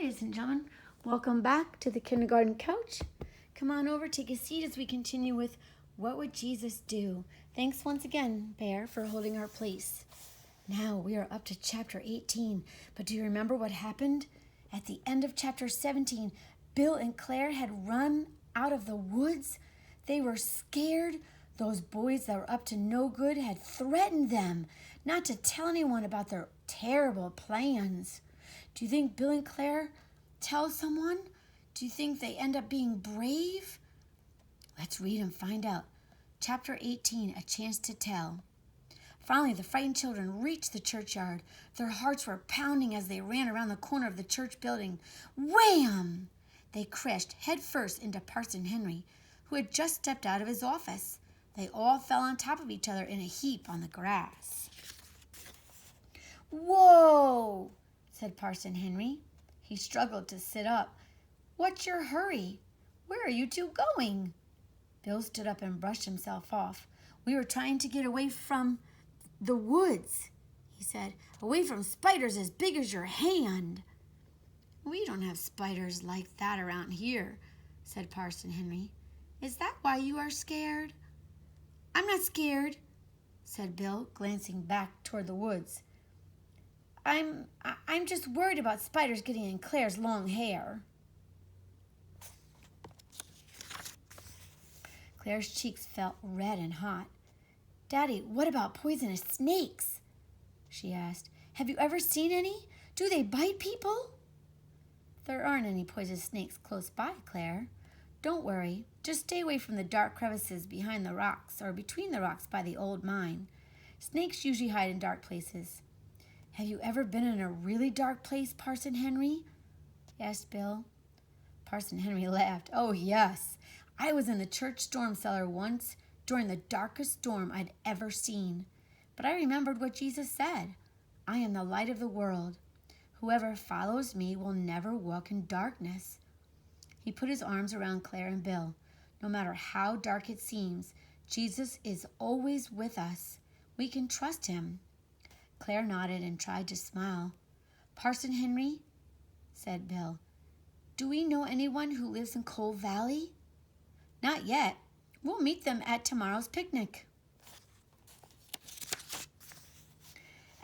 ladies and gentlemen, welcome back to the kindergarten couch. Come on over, take a seat as we continue with What Would Jesus Do? Thanks once again, Bear, for holding our place. Now we are up to chapter 18, but do you remember what happened? At the end of chapter 17, Bill and Claire had run out of the woods. They were scared. Those boys that were up to no good had threatened them not to tell anyone about their terrible plans. Do you think Bill and Claire tell someone? Do you think they end up being brave? Let's read and find out. Chapter 18, A Chance to Tell. Finally, the frightened children reached the churchyard. Their hearts were pounding as they ran around the corner of the church building. Wham! They crashed headfirst into Parson Henry, who had just stepped out of his office. They all fell on top of each other in a heap on the grass. Whoa! Said Parson Henry. He struggled to sit up. What's your hurry? Where are you two going? Bill stood up and brushed himself off. We were trying to get away from the woods, he said. Away from spiders as big as your hand. We don't have spiders like that around here, said Parson Henry. Is that why you are scared? I'm not scared, said Bill, glancing back toward the woods. I'm just worried about spiders getting in Claire's long hair. Claire's cheeks felt red and hot. Daddy, what about poisonous snakes? She asked. Have you ever seen any? Do they bite people? There aren't any poisonous snakes close by, Claire. Don't worry. Just stay away from the dark crevices behind the rocks or between the rocks by the old mine. Snakes usually hide in dark places. Have you ever been in a really dark place, Parson Henry? Asked Bill. Parson Henry laughed. Oh, yes. I was in the church storm cellar once during the darkest storm I'd ever seen. But I remembered what Jesus said. I am the light of the world. Whoever follows me will never walk in darkness. He put his arms around Claire and Bill. No matter how dark it seems, Jesus is always with us. We can trust him. Claire nodded and tried to smile. Parson Henry, said Bill, do we know anyone who lives in Coal Valley? Not yet. We'll meet them at tomorrow's picnic.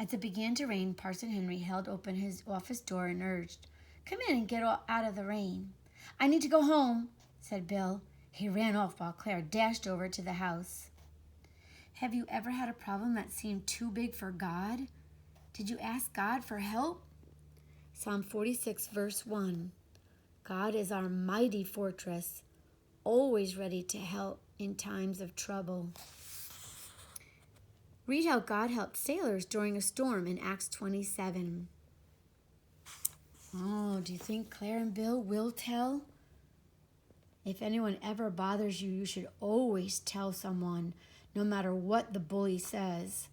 As it began to rain, Parson Henry held open his office door and urged, Come in and get out of the rain. I need to go home, said Bill. He ran off while Claire dashed over to the house. Have you ever had a problem that seemed too big for God? Did you ask God for help? Psalm 46, verse 1. God is our mighty fortress, always ready to help in times of trouble. Read how God helped sailors during a storm in Acts 27. Oh, do you think Claire and Bill will tell? If anyone ever bothers you, you should always tell someone, no matter what the bully says.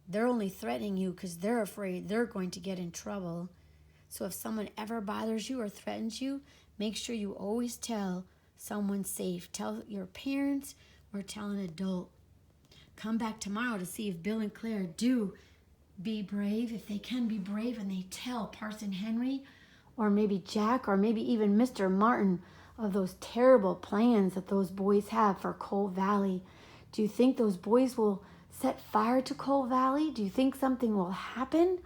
They're only threatening you because they're afraid they're going to get in trouble. So if someone ever bothers you or threatens you, make sure you always tell someone safe. Tell your parents or tell an adult. Come back tomorrow to see if Bill and Claire do be brave, if they can be brave and they tell Parson Henry or maybe Jack or maybe even Mr. Martin of those terrible plans that those boys have for Coal Valley. Do you think those boys will set fire to Coal Valley? Do you think something will happen?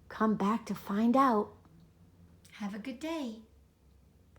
Come back to find out. Have a good day.